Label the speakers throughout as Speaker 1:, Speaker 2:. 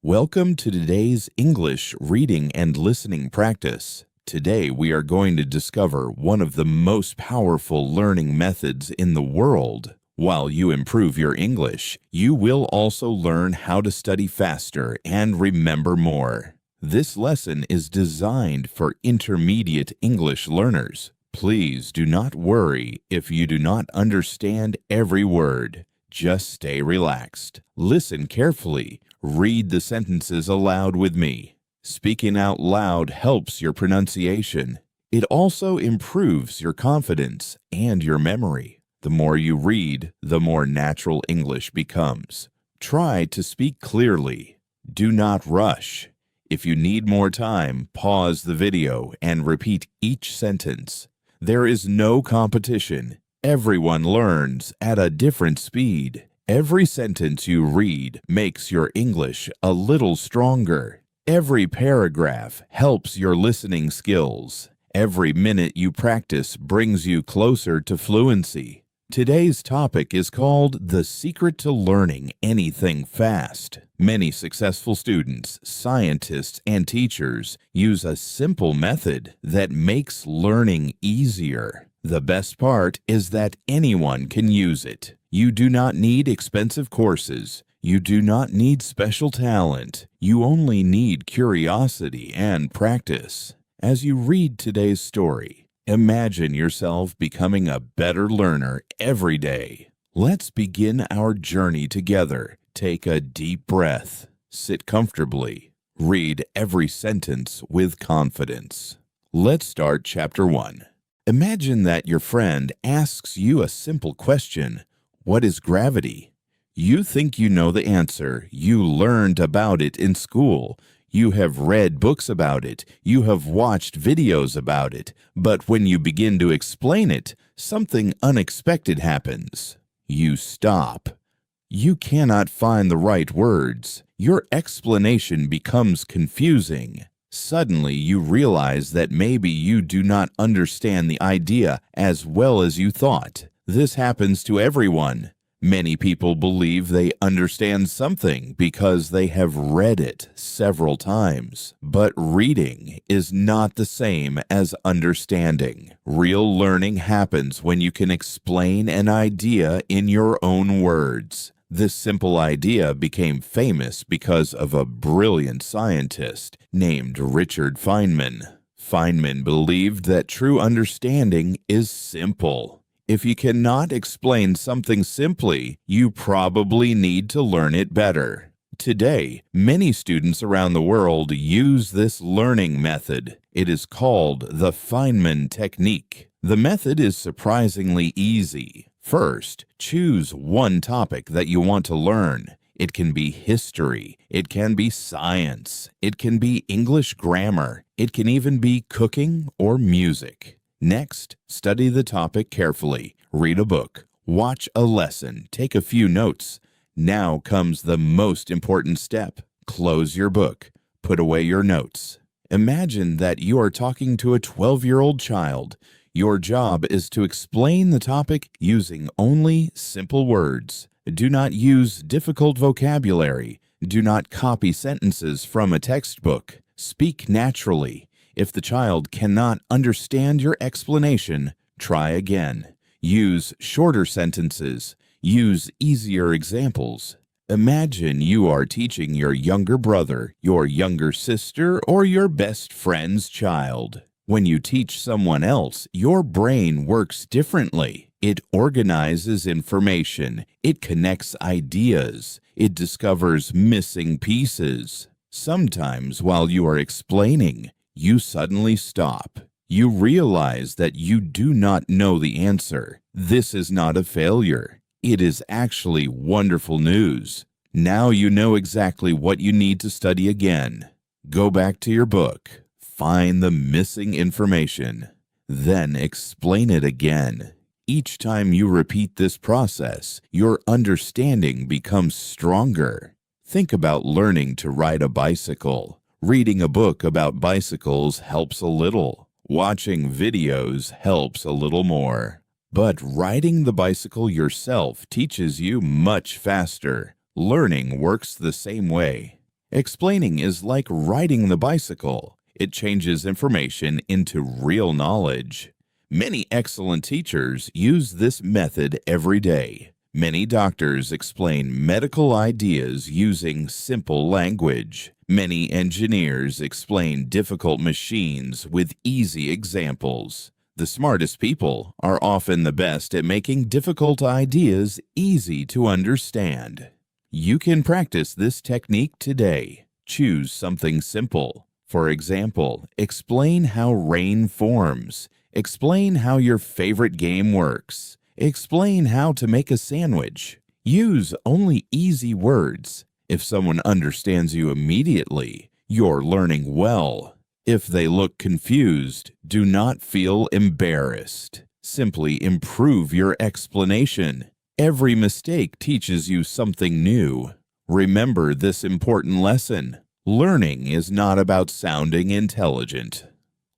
Speaker 1: Welcome to today's English reading and listening practice. Today we are going to discover one of the most powerful learning methods in the world. While you improve your English, you will also learn how to study faster and remember more. This lesson is designed for intermediate English learners. Please do not worry if you do not understand every word. Just stay relaxed. Listen carefully. Read the sentences aloud with me. Speaking out loud helps your pronunciation. It also improves your confidence and your memory. The more you read, the more natural English becomes. Try to speak clearly. Do not rush. If you need more time, pause the video and repeat each sentence. There is no competition. Everyone learns at a different speed. Every sentence you read makes your English a little stronger. Every paragraph helps your listening skills. Every minute you practice brings you closer to fluency. Today's topic is called The Secret to Learning Anything Fast. Many successful students, scientists, and teachers use a simple method that makes learning easier. The best part is that anyone can use it. You do not need expensive courses. You do not need special talent. You only need curiosity and practice. As you read today's story, imagine yourself becoming a better learner every day. Let's begin our journey together. Take a deep breath. Sit comfortably. Read every sentence with confidence. Let's start Chapter 1. Imagine that your friend asks you a simple question. What is gravity? You think you know the answer. You learned about it in school. You have read books about it. You have watched videos about it. But when you begin to explain it, something unexpected happens. You stop. You cannot find the right words. Your explanation becomes confusing. Suddenly, you realize that maybe you do not understand the idea as well as you thought. This happens to everyone. Many people believe they understand something because they have read it several times. But reading is not the same as understanding. Real learning happens when you can explain an idea in your own words. This simple idea became famous because of a brilliant scientist named Richard Feynman. Feynman believed that true understanding is simple. If you cannot explain something simply, you probably need to learn it better. Today, many students around the world use this learning method. It is called the Feynman technique. The method is surprisingly easy. First, choose one topic that you want to learn. It can be history. It can be science. It can be English grammar. It can even be cooking or music. Next, study the topic carefully. Read a book. Watch a lesson. Take a few notes. Now comes the most important step. Close your book. Put away your notes. Imagine that you are talking to a 12-year-old child. Your job is to explain the topic using only simple words. Do not use difficult vocabulary. Do not copy sentences from a textbook. Speak naturally. If the child cannot understand your explanation, try again. Use shorter sentences. Use easier examples. Imagine you are teaching your younger brother, your younger sister, or your best friend's child. When you teach someone else, your brain works differently. It organizes information. It connects ideas. It discovers missing pieces. Sometimes while you are explaining, you suddenly stop. You realize that you do not know the answer. This is not a failure. It is actually wonderful news. Now you know exactly what you need to study again. Go back to your book. Find the missing information. Then explain it again. Each time you repeat this process, your understanding becomes stronger. Think about learning to ride a bicycle. Reading a book about bicycles helps a little. Watching videos helps a little more. But riding the bicycle yourself teaches you much faster. Learning works the same way. Explaining is like riding the bicycle. It changes information into real knowledge. Many excellent teachers use this method every day. Many doctors explain medical ideas using simple language. Many engineers explain difficult machines with easy examples. The smartest people are often the best at making difficult ideas easy to understand. You can practice this technique today. Choose something simple. For example, explain how rain forms. Explain how your favorite game works. Explain how to make a sandwich. Use only easy words. If someone understands you immediately, you're learning well. If they look confused, do not feel embarrassed. Simply improve your explanation. Every mistake teaches you something new. Remember this important lesson. Learning is not about sounding intelligent.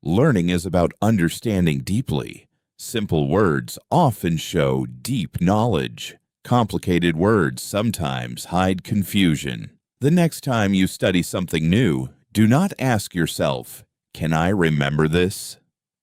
Speaker 1: Learning is about understanding deeply. Simple words often show deep knowledge. Complicated words sometimes hide confusion. The next time you study something new, do not ask yourself, "Can I remember this?"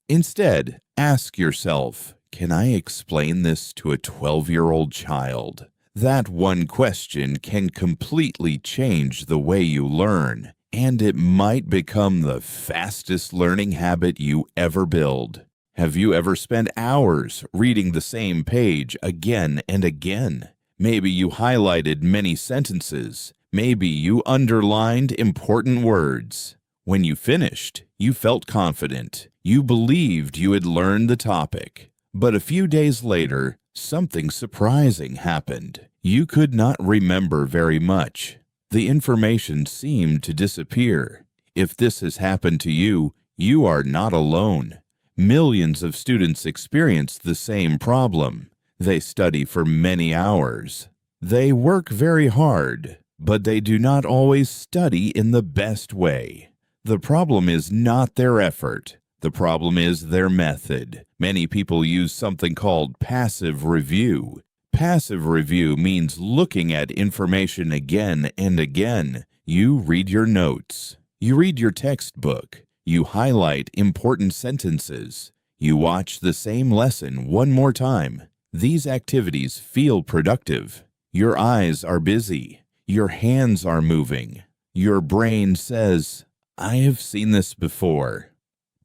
Speaker 1: Instead, ask yourself, "Can I explain this to a 12-year-old child?" That one question can completely change the way you learn, and it might become the fastest learning habit you ever build. Have you ever spent hours reading the same page again and again? Maybe you highlighted many sentences. Maybe you underlined important words. When you finished, you felt confident. You believed you had learned the topic. But a few days later, something surprising happened. You could not remember very much. The information seemed to disappear. If this has happened to you, you are not alone. Millions of students experience the same problem. They study for many hours. They work very hard, but they do not always study in the best way. The problem is not their effort. The problem is their method. Many people use something called passive review. Passive review means looking at information again and again. You read your notes. You read your textbook. You highlight important sentences. You watch the same lesson one more time. These activities feel productive. Your eyes are busy. Your hands are moving. Your brain says, "I have seen this before."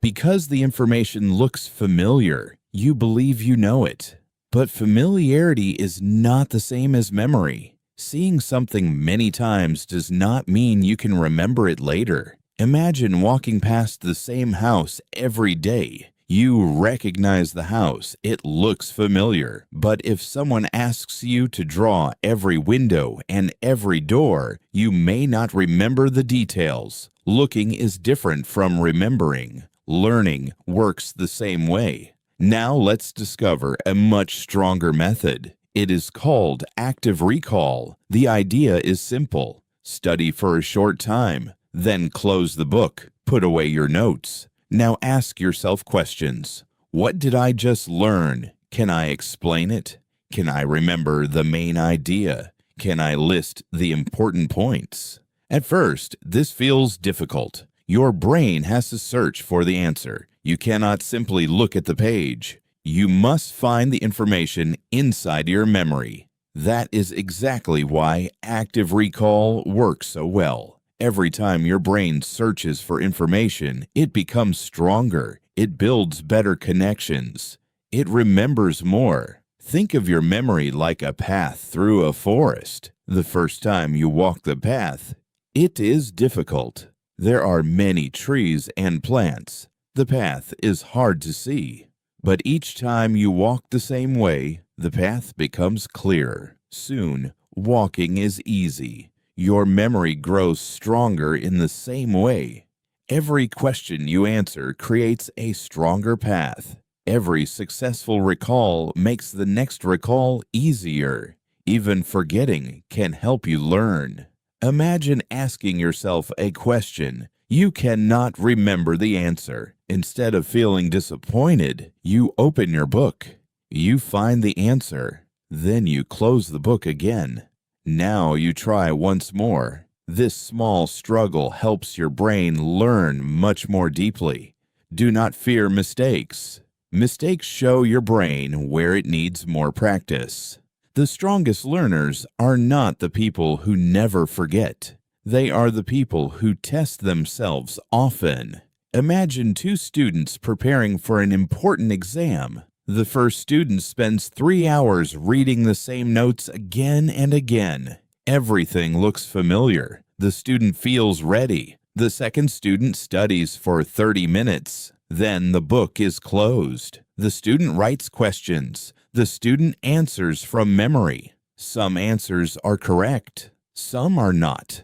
Speaker 1: Because the information looks familiar, you believe you know it. But familiarity is not the same as memory. Seeing something many times does not mean you can remember it later. Imagine walking past the same house every day. You recognize the house. It looks familiar. But if someone asks you to draw every window and every door, you may not remember the details. Looking is different from remembering. Learning works the same way. Now let's discover a much stronger method. It is called active recall. The idea is simple. Study for a short time, then close the book. Put away your notes. Now ask yourself questions. What did I just learn? Can I explain it? Can I remember the main idea? Can I list the important points? At first, this feels difficult. Your brain has to search for the answer. You cannot simply look at the page. You must find the information inside your memory. That is exactly why active recall works so well. Every time your brain searches for information, it becomes stronger. It builds better connections. It remembers more. Think of your memory like a path through a forest. The first time you walk the path, it is difficult. There are many trees and plants. The path is hard to see. But each time you walk the same way, the path becomes clearer. Soon, walking is easy. Your memory grows stronger in the same way. Every question you answer creates a stronger path. Every successful recall makes the next recall easier. Even forgetting can help you learn. Imagine asking yourself a question. You cannot remember the answer. Instead of feeling disappointed, you open your book. You find the answer. Then you close the book again. Now you try once more. This small struggle helps your brain learn much more deeply. Do not fear mistakes. Mistakes show your brain where it needs more practice. The strongest learners are not the people who never forget. They are the people who test themselves often. Imagine two students preparing for an important exam. The first student spends 3 hours reading the same notes again and again. Everything looks familiar. The student feels ready. The second student studies for 30 minutes. Then the book is closed. The student writes questions. The student answers from memory. Some answers are correct. Some are not.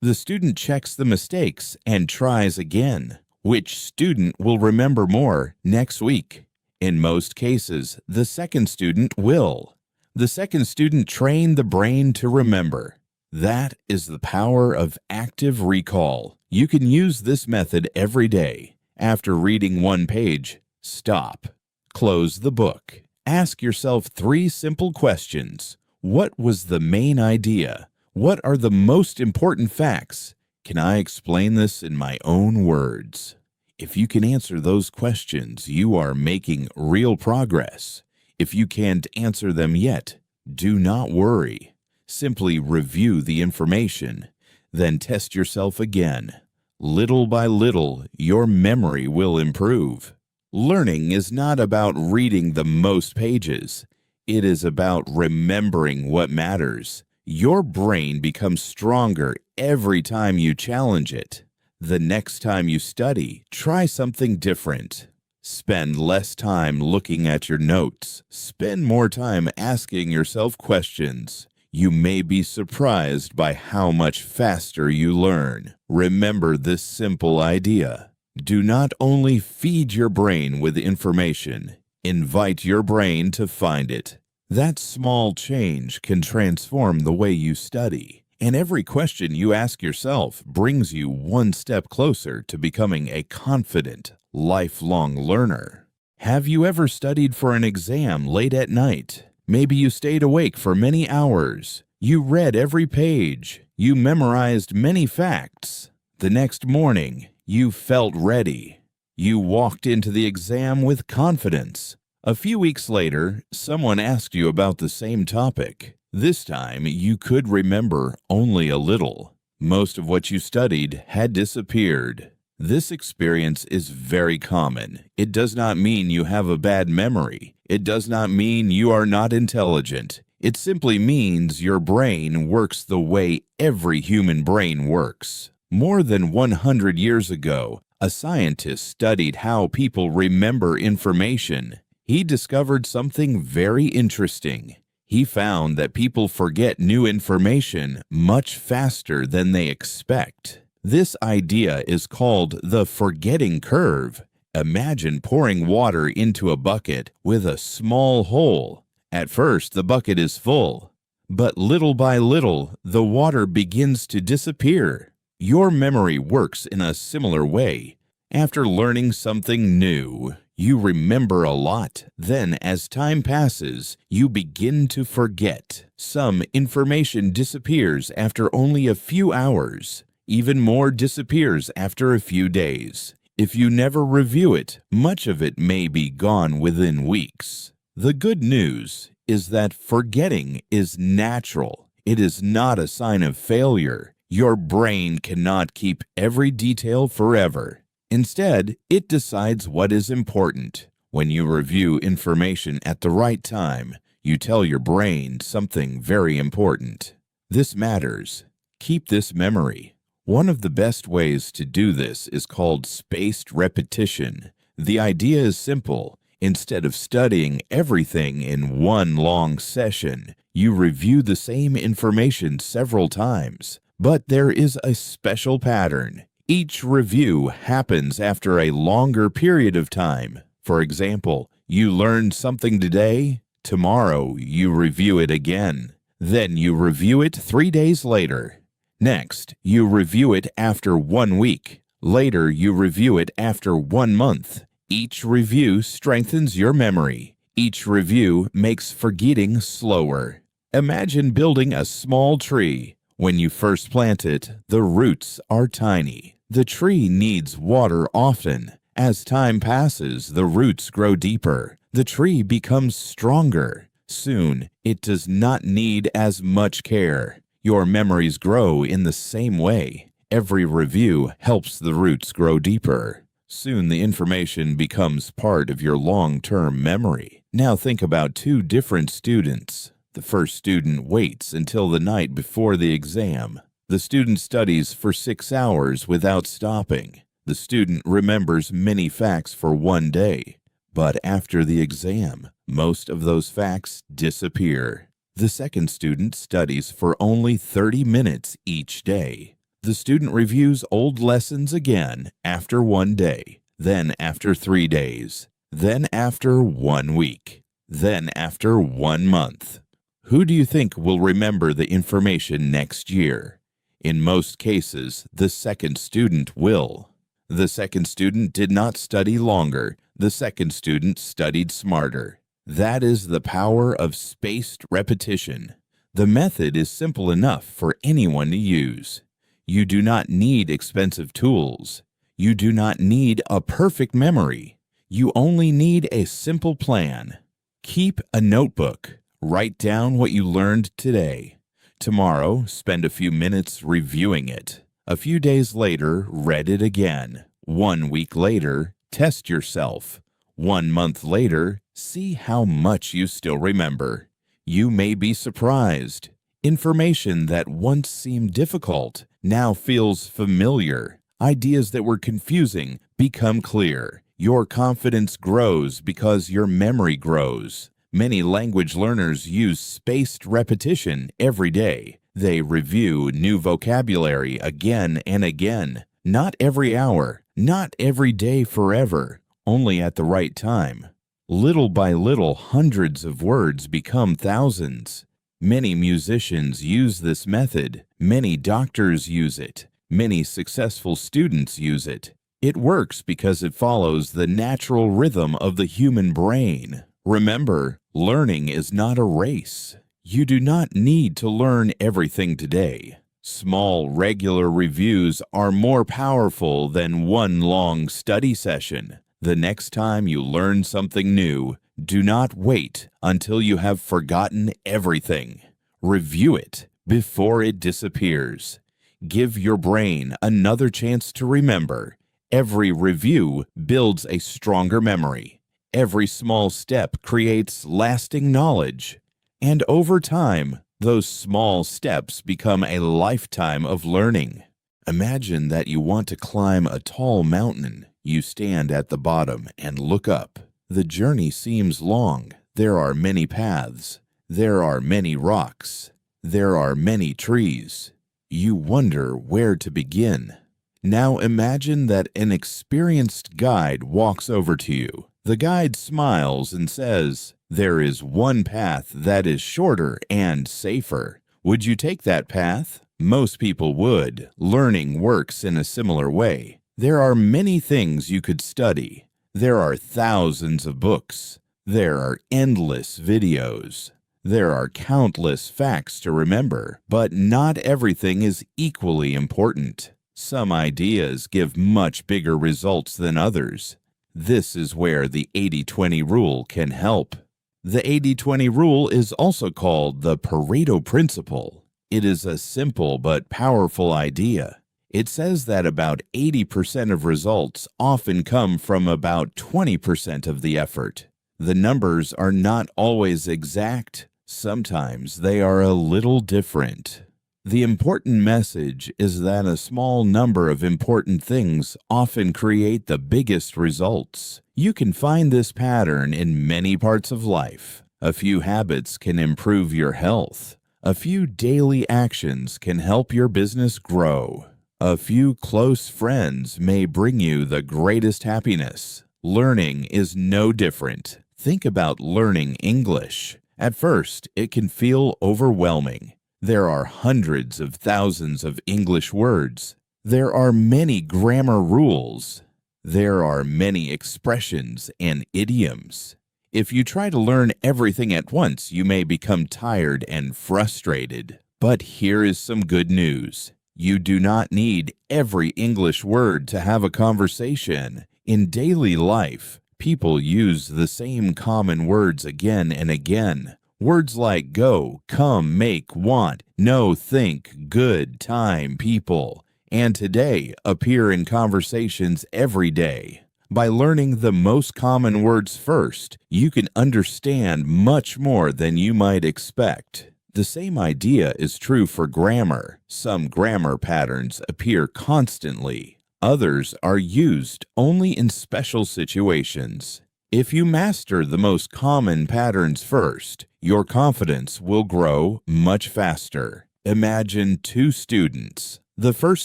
Speaker 1: The student checks the mistakes and tries again. Which student will remember more next week? In most cases, the second student will. The second student trained the brain to remember. That is the power of active recall. You can use this method every day. After reading one page, stop. Close the book. Ask yourself 3 simple questions. What was the main idea? What are the most important facts? Can I explain this in my own words? If you can answer those questions, you are making real progress. If you can't answer them yet, do not worry. Simply review the information, then test yourself again. Little by little, your memory will improve. Learning is not about reading the most pages. It is about remembering what matters. Your brain becomes stronger every time you challenge it. The next time you study, try something different. Spend less time looking at your notes. Spend more time asking yourself questions. You may be surprised by how much faster you learn. Remember this simple idea. Do not only feed your brain with information, invite your brain to find it. That small change can transform the way you study. And every question you ask yourself brings you one step closer to becoming a confident, lifelong learner. Have you ever studied for an exam late at night? Maybe you stayed awake for many hours. You read every page. You memorized many facts. The next morning, you felt ready. You walked into the exam with confidence. A few weeks later, someone asked you about the same topic. This time, you could remember only a little. Most of what you studied had disappeared. This experience is very common. It does not mean you have a bad memory. It does not mean you are not intelligent. It simply means your brain works the way every human brain works. More than 100 years ago, a scientist studied how people remember information. He discovered something very interesting. He found that people forget new information much faster than they expect. This idea is called the forgetting curve. Imagine pouring water into a bucket with a small hole. At first, the bucket is full, but little by little, the water begins to disappear. Your memory works in a similar way. After learning something new, you remember a lot. Then, as time passes, you begin to forget. Some information disappears after only a few hours. Even more disappears after a few days. If you never review it, much of it may be gone within weeks. The good news is that forgetting is natural. It is not a sign of failure. Your brain cannot keep every detail forever. Instead, it decides what is important. When you review information at the right time, you tell your brain something very important. This matters. Keep this memory. One of the best ways to do this is called spaced repetition. The idea is simple. Instead of studying everything in one long session, you review the same information several times. But there is a special pattern. Each review happens after a longer period of time. For example, you learned something today. Tomorrow, you review it again. Then you review it 3 days later. Next, you review it after 1 week. Later, you review it after 1 month. Each review strengthens your memory. Each review makes forgetting slower. Imagine building a small tree. When you first plant it, the roots are tiny. The tree needs water often. As time passes, the roots grow deeper. The tree becomes stronger. Soon, it does not need as much care. Your memories grow in the same way. Every review helps the roots grow deeper. Soon the information becomes part of your long-term memory. Now think about two different students. The first student waits until the night before the exam. The student studies for 6 hours without stopping. The student remembers many facts for one day. But after the exam, most of those facts disappear. The second student studies for only 30 minutes each day. The student reviews old lessons again after one day, then after 3 days, then after 1 week, then after 1 month. Who do you think will remember the information next year? In most cases, the second student will. The second student did not study longer. The second student studied smarter. That is the power of spaced repetition. The method is simple enough for anyone to use. You do not need expensive tools. You do not need a perfect memory. You only need a simple plan. Keep a notebook. Write down what you learned today. Tomorrow, spend a few minutes reviewing it. A few days later, read it again. 1 week later, test yourself. 1 month later, see how much you still remember. You may be surprised. Information that once seemed difficult now feels familiar. Ideas that were confusing become clear. Your confidence grows because your memory grows. Many language learners use spaced repetition every day. They review new vocabulary again and again. Not every hour, not every day forever, only at the right time. Little by little, hundreds of words become thousands. Many musicians use this method. Many doctors use it. Many successful students use it. It works because it follows the natural rhythm of the human brain. Remember, learning is not a race. You do not need to learn everything today. Small, regular reviews are more powerful than one long study session. The next time you learn something new, do not wait until you have forgotten everything. Review it before it disappears. Give your brain another chance to remember. Every review builds a stronger memory. Every small step creates lasting knowledge. And over time, those small steps become a lifetime of learning. Imagine that you want to climb a tall mountain. You stand at the bottom and look up. The journey seems long. There are many paths. There are many rocks. There are many trees. You wonder where to begin. Now imagine that an experienced guide walks over to you. The guide smiles and says, "There is one path that is shorter and safer. Would you take that path?" Most people would. Learning works in a similar way. There are many things you could study. There are thousands of books. There are endless videos. There are countless facts to remember, but not everything is equally important. Some ideas give much bigger results than others. This is where the 80-20 rule can help. The 80-20 rule is also called the Pareto principle. It is a simple but powerful idea. It says that about 80% of results often come from about 20% of the effort. The numbers are not always exact. Sometimes they are a little different. The important message is that a small number of important things often create the biggest results. You can find this pattern in many parts of life. A few habits can improve your health. A few daily actions can help your business grow. A few close friends may bring you the greatest happiness. Learning is no different. Think about learning English. At first, it can feel overwhelming. There are hundreds of thousands of English words. There are many grammar rules. There are many expressions and idioms. If you try to learn everything at once, you may become tired and frustrated. But here is some good news. You do not need every English word to have a conversation. In daily life, people use the same common words again and again. Words like go, come, make, want, know, think, good, time, people, and today appear in conversations every day. By learning the most common words first, you can understand much more than you might expect. The same idea is true for grammar. Some grammar patterns appear constantly. Others are used only in special situations. If you master the most common patterns first, your confidence will grow much faster. Imagine two students. The first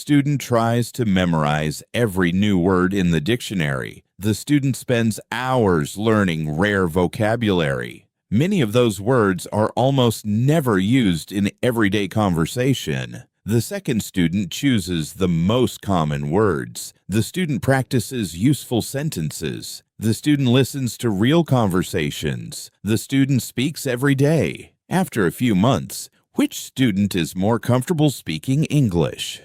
Speaker 1: student tries to memorize every new word in the dictionary. The student spends hours learning rare vocabulary. Many of those words are almost never used in everyday conversation. The second student chooses the most common words. The student practices useful sentences. The student listens to real conversations. The student speaks every day. After a few months, which student is more comfortable speaking English?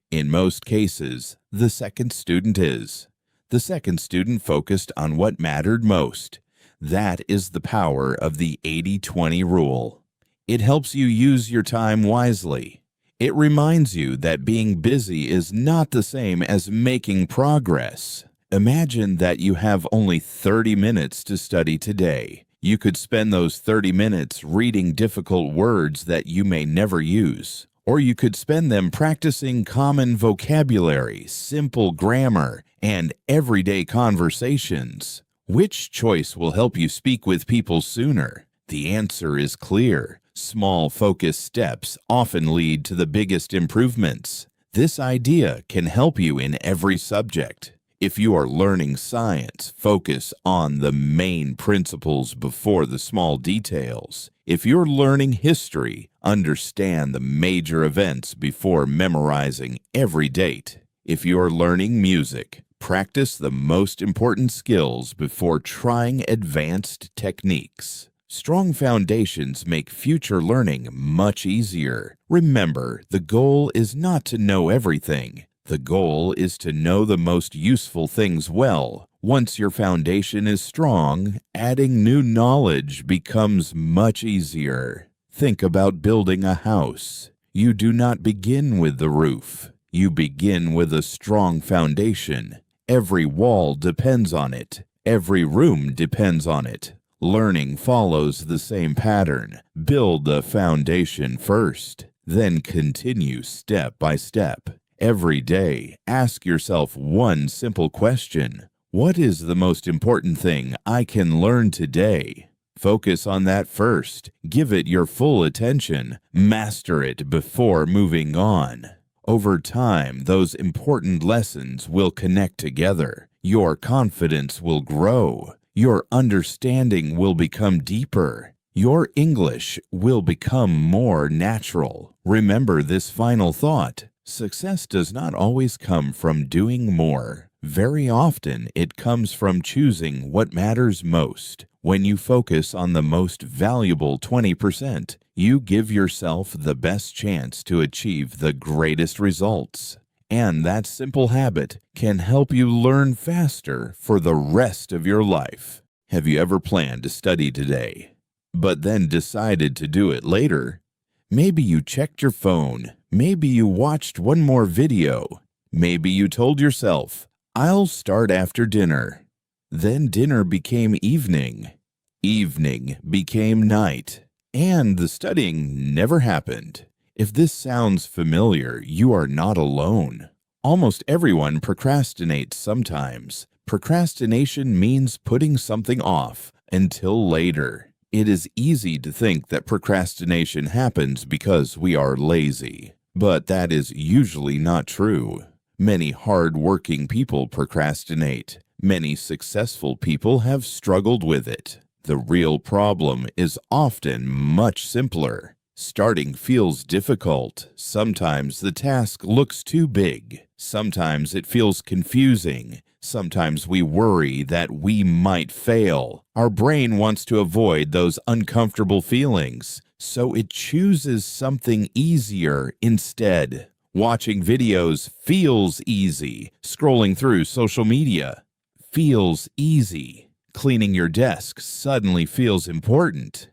Speaker 1: In most cases, the second student is. The second student focused on what mattered most. That is the power of the 80-20 rule. It helps you use your time wisely. It reminds you that being busy is not the same as making progress. Imagine that you have only 30 minutes to study today. You could spend those 30 minutes reading difficult words that you may never use. Or you could spend them practicing common vocabulary, simple grammar, and everyday conversations. Which choice will help you speak with people sooner? The answer is clear. Small, focused steps often lead to the biggest improvements. This idea can help you in every subject. If you are learning science, focus on the main principles before the small details. If you're learning history, understand the major events before memorizing every date. If you're learning music, practice the most important skills before trying advanced techniques. Strong foundations make future learning much easier. Remember, the goal is not to know everything. The goal is to know the most useful things well. Once your foundation is strong, adding new knowledge becomes much easier. Think about building a house. You do not begin with the roof. You begin with a strong foundation. Every wall depends on it. Every room depends on it. Learning follows the same pattern. Build the foundation first, then continue step by step. Every day, ask yourself one simple question. What is the most important thing I can learn today? Focus on that first. Give it your full attention. Master it before moving on. Over time, those important lessons will connect together. Your confidence will grow. Your understanding will become deeper. Your English will become more natural. Remember this final thought. Success does not always come from doing more. Very often, it comes from choosing what matters most. When you focus on the most valuable 20%, you give yourself the best chance to achieve the greatest results. And that simple habit can help you learn faster for the rest of your life. Have you ever planned to study today, but then decided to do it later? Maybe you checked your phone. Maybe you watched one more video. Maybe you told yourself, I'll start after dinner. Then dinner became evening. Evening became night. And the studying never happened. If this sounds familiar, you are not alone. Almost everyone procrastinates sometimes. Procrastination means putting something off until later. It is easy to think that procrastination happens because we are lazy, but that is usually not true. Many hard-working people procrastinate. Many successful people have struggled with it. The real problem is often much simpler. Starting feels difficult. Sometimes the task looks too big. Sometimes it feels confusing. Sometimes we worry that we might fail. Our brain wants to avoid those uncomfortable feelings, so it chooses something easier instead. Watching videos feels easy. Scrolling through social media feels easy. Cleaning your desk suddenly feels important.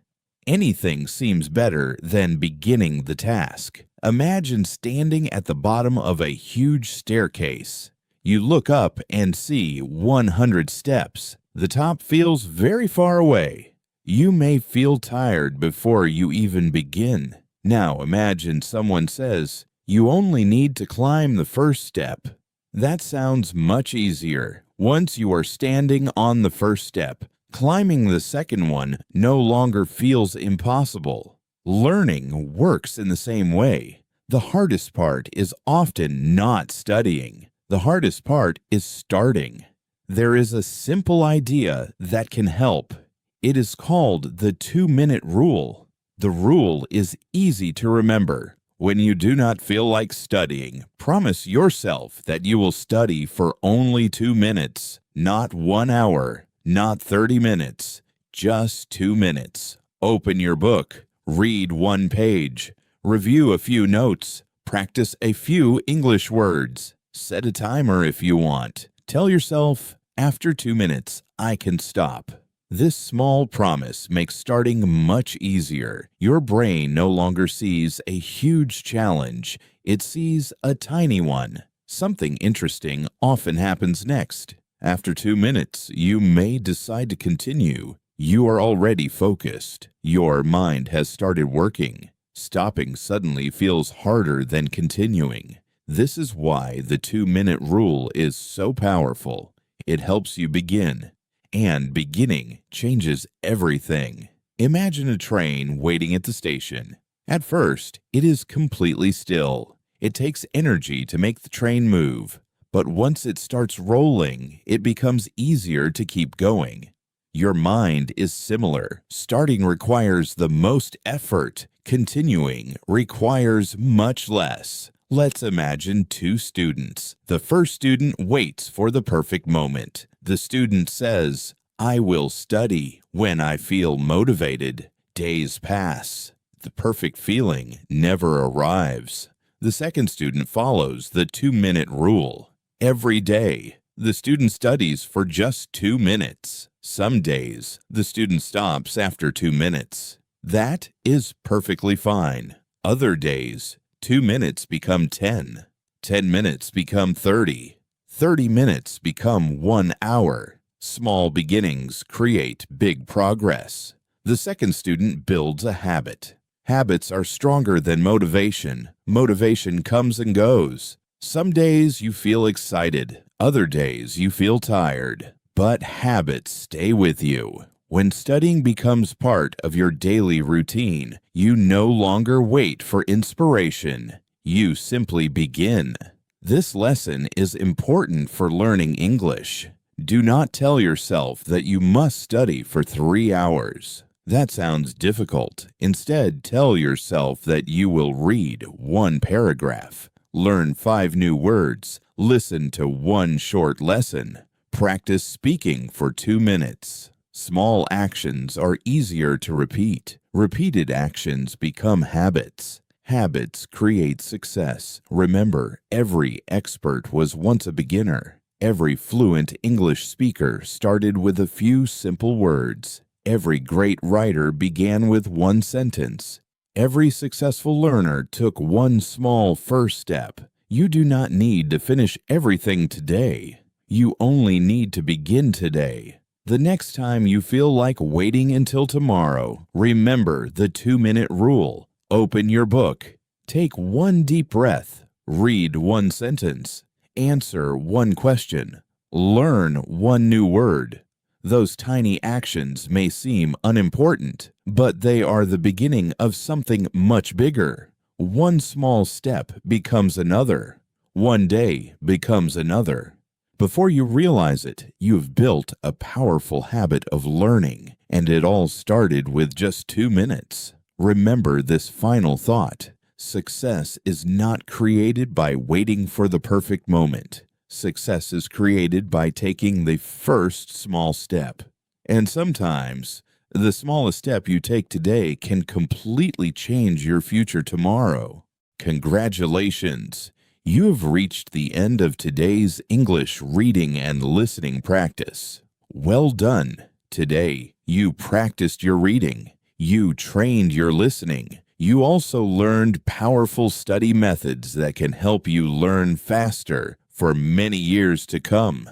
Speaker 1: Anything seems better than beginning the task. Imagine standing at the bottom of a huge staircase. You look up and see 100 steps. The top feels very far away. You may feel tired before you even begin. Now imagine someone says, "You only need to climb the first step." That sounds much easier. Once you are standing on the first step, climbing the second one no longer feels impossible. Learning works in the same way. The hardest part is often not studying. The hardest part is starting. There is a simple idea that can help. It is called the 2-minute rule. The rule is easy to remember. When you do not feel like studying, promise yourself that you will study for only 2 minutes, not 1 hour. Not 30 minutes, just 2 minutes. Open your book, read 1 page, review a few notes, practice a few English words. Set a timer if you want. Tell yourself, after 2 minutes, I can stop. This small promise makes starting much easier. Your brain no longer sees a huge challenge. It sees a tiny one. Something interesting often happens next. After 2 minutes, you may decide to continue. You are already focused. Your mind has started working. Stopping suddenly feels harder than continuing. This is why the 2-minute rule is so powerful. It helps you begin, and beginning changes everything. Imagine a train waiting at the station. At first, it is completely still. It takes energy to make the train move. But once it starts rolling, it becomes easier to keep going. Your mind is similar. Starting requires the most effort. Continuing requires much less. Let's imagine 2 students. The first student waits for the perfect moment. The student says, "I will study when I feel motivated." Days pass. The perfect feeling never arrives. The second student follows the 2-minute rule. Every day, the student studies for just 2 minutes. Some days, the student stops after 2 minutes. That is perfectly fine. Other days, 2 minutes become 10. 10 minutes become 30. 30 minutes become 1 hour. Small beginnings create big progress. The second student builds a habit. Habits are stronger than motivation. Motivation comes and goes. Some days you feel excited, other days you feel tired, but habits stay with you. When studying becomes part of your daily routine, you no longer wait for inspiration. You simply begin. This lesson is important for learning English. Do not tell yourself that you must study for 3 hours. That sounds difficult. Instead, tell yourself that you will read 1 paragraph. Learn 5 new words. Listen to 1 short lesson. Practice speaking for 2 minutes. Small actions are easier to repeat. Repeated actions become habits. Habits create success. Remember, every expert was once a beginner. Every fluent English speaker started with a few simple words. Every great writer began with 1 sentence. Every successful learner took 1 small first step. You do not need to finish everything today. You only need to begin today. The next time you feel like waiting until tomorrow, remember the 2-minute rule. Open your book. Take 1 deep breath. Read 1 sentence. Answer 1 question. Learn 1 new word. Those tiny actions may seem unimportant, but they are the beginning of something much bigger. 1 small step becomes another. 1 day becomes another. Before you realize it, you've built a powerful habit of learning, and it all started with just 2 minutes. Remember this final thought. Success is not created by waiting for the perfect moment. Success is created by taking the first small step. And sometimes, the smallest step you take today can completely change your future tomorrow. Congratulations! You have reached the end of today's English reading and listening practice. Well done! Today, you practiced your reading. You trained your listening. You also learned powerful study methods that can help you learn faster for many years to come.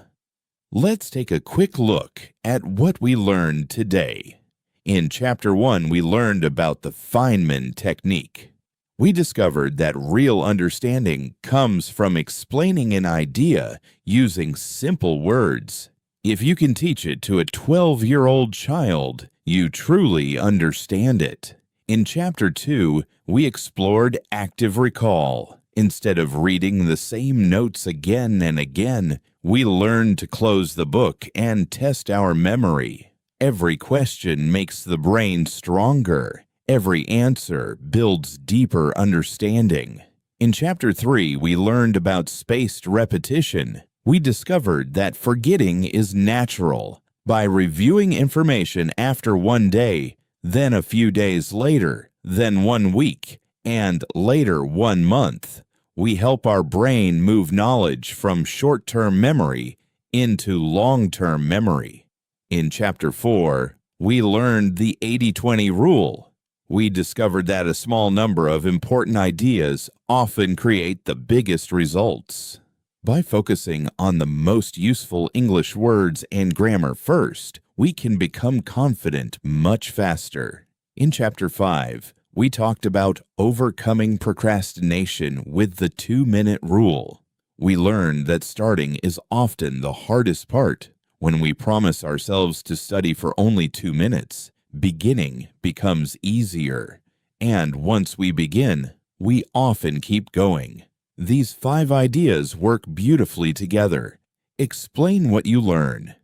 Speaker 1: Let's take a quick look at what we learned today. In Chapter 1, we learned about the Feynman technique. We discovered that real understanding comes from explaining an idea using simple words. If you can teach it to a 12-year-old child, you truly understand it. In Chapter 2, we explored active recall. Instead of reading the same notes again and again, we learned to close the book and test our memory. Every question makes the brain stronger. Every answer builds deeper understanding. In Chapter 3, we learned about spaced repetition. We discovered that forgetting is natural. By reviewing information after one day, then a few days later, then 1 week, and later 1 month, we help our brain move knowledge from short-term memory into long-term memory. In Chapter 4, we learned the 80-20 rule. We discovered that a small number of important ideas often create the biggest results. By focusing on the most useful English words and grammar first, we can become confident much faster. In Chapter 5, we talked about overcoming procrastination with the 2-minute rule. We learned that starting is often the hardest part. When we promise ourselves to study for only 2 minutes, beginning becomes easier. And once we begin, we often keep going. These 5 ideas work beautifully together. Explain what you learn.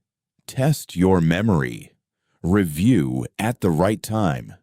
Speaker 1: Test your memory. Review at the right time.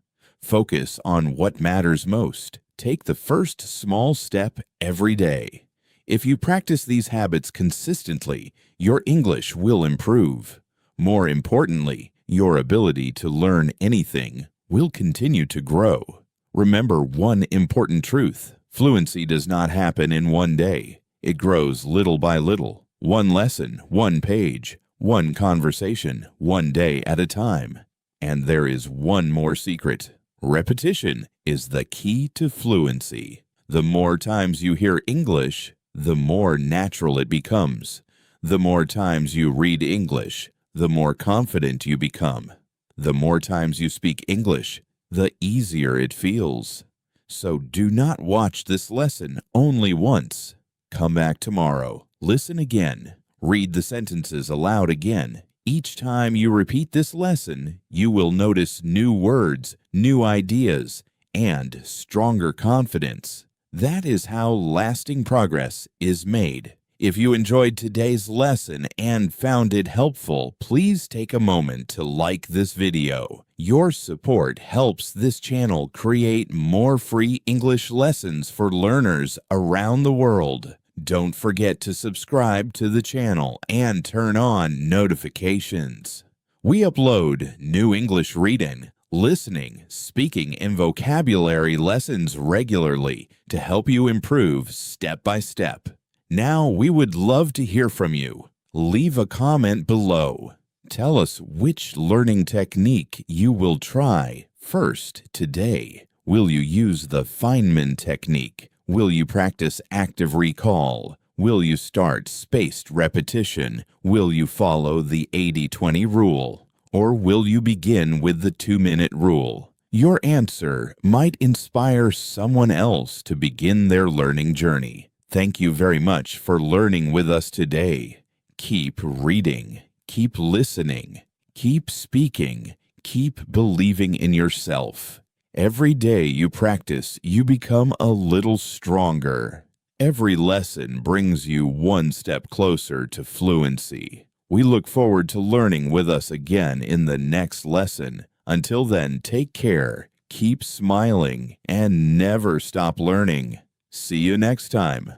Speaker 1: Focus on what matters most. Take the first small step every day. If you practice these habits consistently, your English will improve. More importantly, your ability to learn anything will continue to grow. Remember one important truth. Fluency does not happen in one day. It grows little by little. 1 lesson, 1 page, 1 conversation, 1 day at a time. And there is one more secret. Repetition is the key to fluency. The more times you hear English, the more natural it becomes. The more times you read English, the more confident you become. The more times you speak English, the easier it feels. So do not watch this lesson only once. Come back tomorrow. Listen again. Read the sentences aloud again. Each time you repeat this lesson, you will notice new words, new ideas, and stronger confidence. That is how lasting progress is made. If you enjoyed today's lesson and found it helpful, please take a moment to like this video. Your support helps this channel create more free English lessons for learners around the world. Don't forget to subscribe to the channel and turn on notifications. We upload new English reading, listening, speaking, and vocabulary lessons regularly to help you improve step by step. Now we would love to hear from you. Leave a comment below. Tell us which learning technique you will try first today. Will you use the Feynman technique? Will you practice active recall? Will you start spaced repetition? Will you follow the 80-20 rule? Or will you begin with the 2-minute rule? Your answer might inspire someone else to begin their learning journey. Thank you very much for learning with us today. Keep reading, keep listening, keep speaking, keep believing in yourself. Every day you practice, you become a little stronger. Every lesson brings you one step closer to fluency. We look forward to learning with us again in the next lesson. Until then, take care, keep smiling, and never stop learning. See you next time.